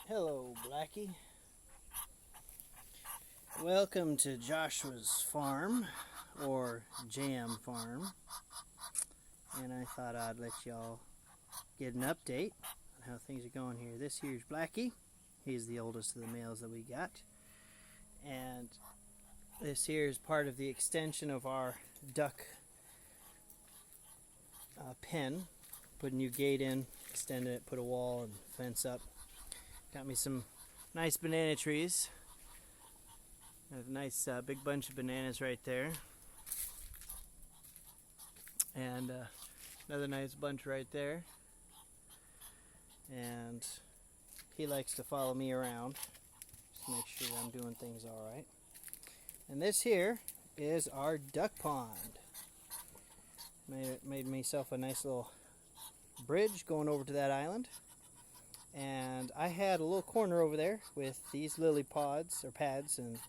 Hello, Blackie. Welcome to Joshua's farm, or Jam Farm. And I thought I'd let y'all get an update on how things are going here. This here's Blackie. He's the oldest of the males that we got. And this here is part of the extension of our duck pen. Put a new gate in, extended it, put a wall and fence up. Got me some nice banana trees. A nice big bunch of bananas right there. And another nice bunch right there. And he likes to follow me around just to make sure I'm doing things alright. And this here is our duck pond. Made myself a nice little bridge going over to that island. And I had a little corner over there with these lily pods or pads and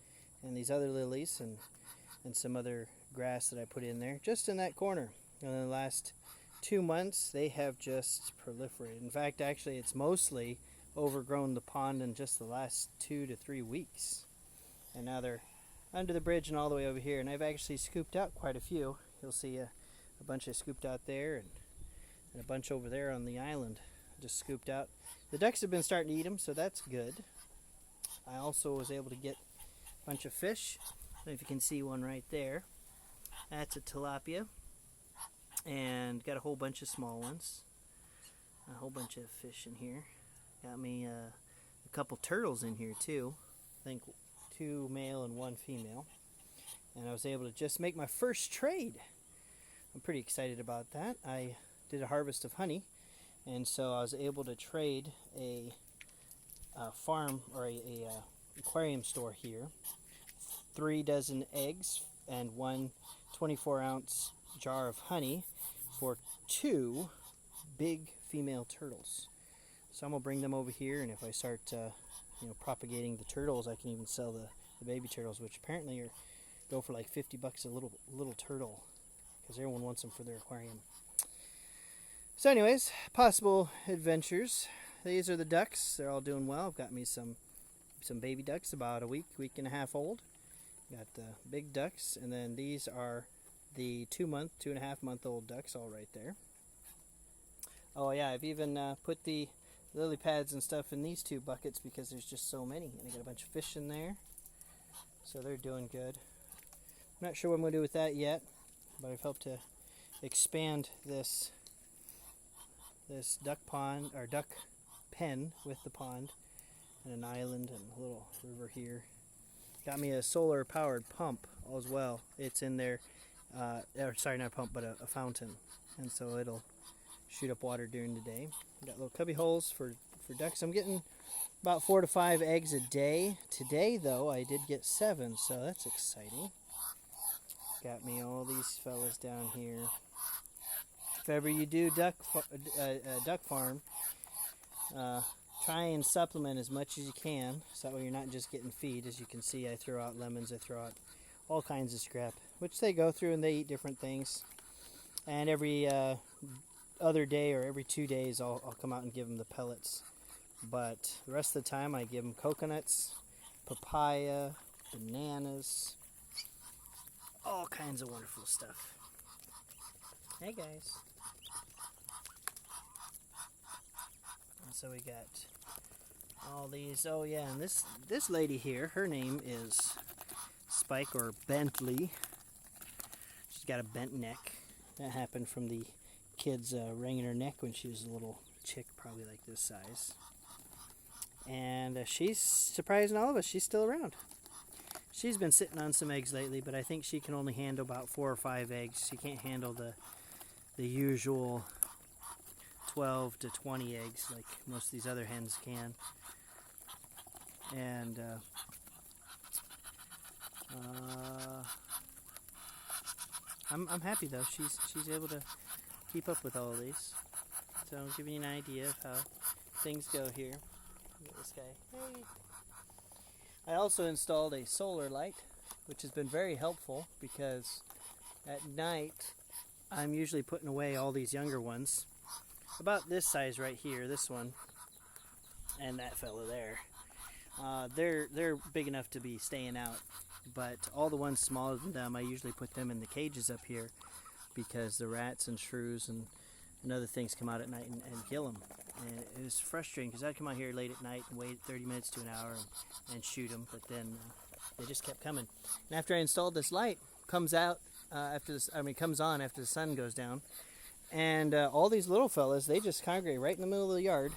these other lilies and some other grass that I put in there, just in that corner. And in the last 2 months, they have just proliferated. In fact, actually, it's mostly overgrown the pond in just the last 2 to 3 weeks. And now they're under the bridge and all the way over here. And I've actually scooped out quite a few. You'll see a bunch I scooped out there and a bunch over there on the island. Just scooped out. The ducks have been starting to eat them, so that's good. I also was able to get bunch of fish. I don't know if you can see one right there. That's a tilapia. And got a whole bunch of small ones. A whole bunch of fish in here. Got me a couple turtles in here too. I think 2 male and 1 female. And I was able to just make my first trade. I'm pretty excited about that. I did a harvest of honey, and so I was able to trade a farm or a aquarium store here 3 dozen eggs and 1 24-ounce jar of honey for 2 big female turtles. So I'm gonna bring them over here, and if I start propagating the turtles, I can even sell the baby turtles, which apparently go for like $50 a little turtle, because everyone wants them for their aquarium. So anyways, possible adventures. These are the ducks. They're all doing well. I've got me some baby ducks about a week and a half old. Got the big ducks, and then these are the 2.5-month-old ducks all right there. Oh yeah, I've even put the lily pads and stuff in these 2 buckets because there's just so many, and I got a bunch of fish in there, so they're doing good. I'm not sure what I'm going to do with that yet, but I've helped to expand this duck pond or duck pen with the pond and an island and a little river here. Got me a solar powered pump as well. It's in there, sorry, not a pump, but a fountain, and so it'll shoot up water during the day. Got little cubby holes for ducks. I'm getting about 4 to 5 eggs a day. Today though, I did get 7, so that's exciting. Got me all these fellas down here. If ever you do duck farm, try and supplement as much as you can, so that way you're not just getting feed. As you can see, I throw out lemons, I throw out all kinds of scrap, which they go through and they eat different things. And every other day or every 2 days, I'll come out and give them the pellets. But the rest of the time, I give them coconuts, papaya, bananas, all kinds of wonderful stuff. Hey guys. So we got all these. Oh yeah, and this lady here, her name is Spike or Bentley. She's got a bent neck. That happened from the kids wringing her neck when she was a little chick, probably like this size. And she's surprising all of us. She's still around. She's been sitting on some eggs lately, but I think she can only handle about 4 or 5 eggs. She can't handle the usual 12 to 20 eggs like most of these other hens can. And I'm happy though. She's able to keep up with all of these. So I'm giving you an idea of how things go here. Look at this guy. Hey. I also installed a solar light, which has been very helpful because at night I'm usually putting away all these younger ones. About this size right here, this one. and that fella there. They're big enough to be staying out, but all the ones smaller than them, I usually put them in the cages up here because the rats and shrews and other things come out at night and kill them. And it was frustrating because I'd come out here late at night and wait 30 minutes to an hour and shoot them, but then they just kept coming. And after I installed this light, comes on after the sun goes down, and all these little fellas, they just congregate right in the middle of the yard.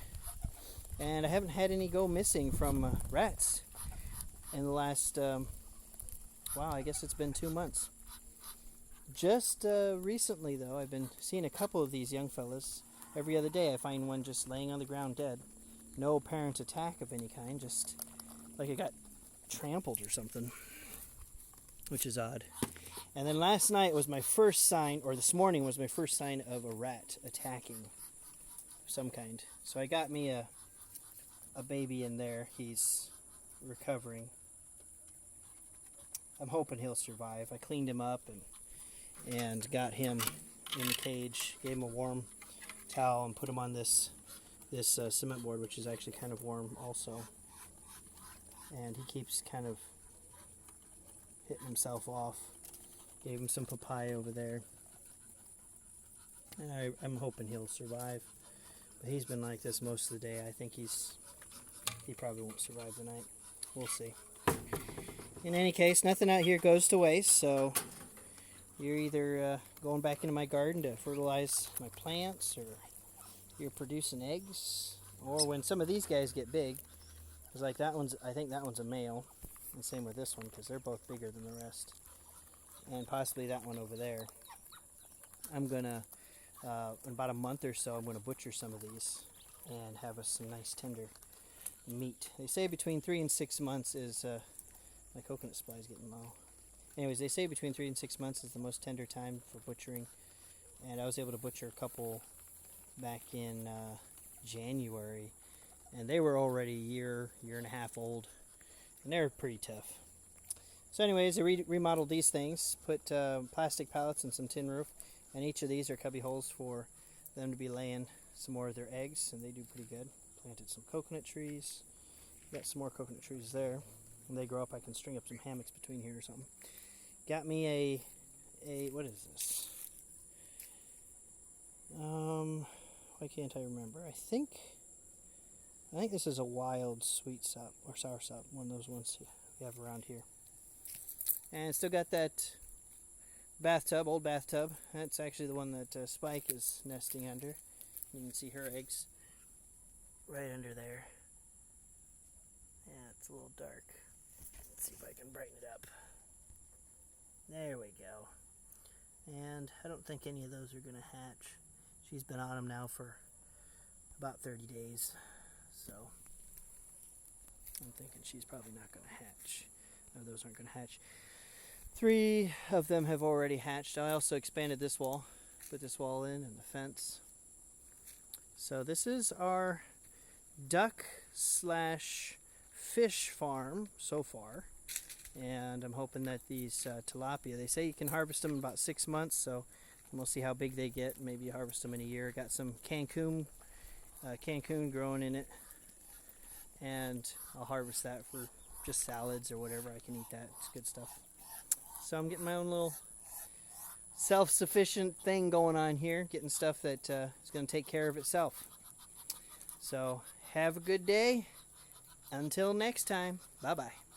And I haven't had any go missing from rats in the last, wow, I guess it's been 2 months. Just recently, though, I've been seeing a couple of these young fellas. Every other day I find one just laying on the ground dead. No apparent attack of any kind, just like it got trampled or something, which is odd. And then last night was my first sign, or this morning was my first sign of a rat attacking of some kind. So I got me a baby in there. He's recovering. I'm hoping he'll survive. I cleaned him up and got him in the cage, gave him a warm towel and put him on this cement board, which is actually kind of warm also. And he keeps kind of hitting himself off. Gave him some papaya over there. And I'm hoping he'll survive. But he's been like this most of the day. I think he probably won't survive the night. We'll see. In any case, nothing out here goes to waste, so you're either going back into my garden to fertilize my plants, or you're producing eggs, or when some of these guys get big, because like I think that one's a male, and same with this one, because they're both bigger than the rest, and possibly that one over there. I'm gonna, in about a month or so, I'm gonna butcher some of these and have us some nice tender meat. They say between 3 and 6 months is, my coconut supply is getting low. Anyways, they say between 3 and 6 months is the most tender time for butchering, and I was able to butcher a couple back in January, and they were already year and a half old, and they're pretty tough. So anyways, I remodeled these things, put plastic pallets and some tin roof, and each of these are cubby holes for them to be laying some more of their eggs, and they do pretty good. Planted some coconut trees. Got some more coconut trees there. When they grow up, I can string up some hammocks between here or something. Got me a what is this? Why can't I remember? I think this is a wild sweet sop or sour sop, one of those ones we have around here. And still got that bathtub, old bathtub. That's actually the one that Spike is nesting under. You can see her eggs right under there. Yeah, it's a little dark. Let's see if I can brighten it up. There we go. And I don't think any of those are going to hatch. She's been on them now for about 30 days. So I'm thinking she's probably not going to hatch. No, those aren't going to hatch. 3 of them have already hatched. I also expanded this wall. Put this wall in and the fence. So this is our duck/fish farm so far, and I'm hoping that these tilapia, they say you can harvest them in about 6 months, so we'll see how big they get. Maybe harvest them in a year. Got some Cancun growing in it, and I'll harvest that for just salads or whatever. I can eat that. It's good stuff. So I'm getting my own little self-sufficient thing going on here, getting stuff that is going to take care of itself. So have a good day. Until next time, bye-bye.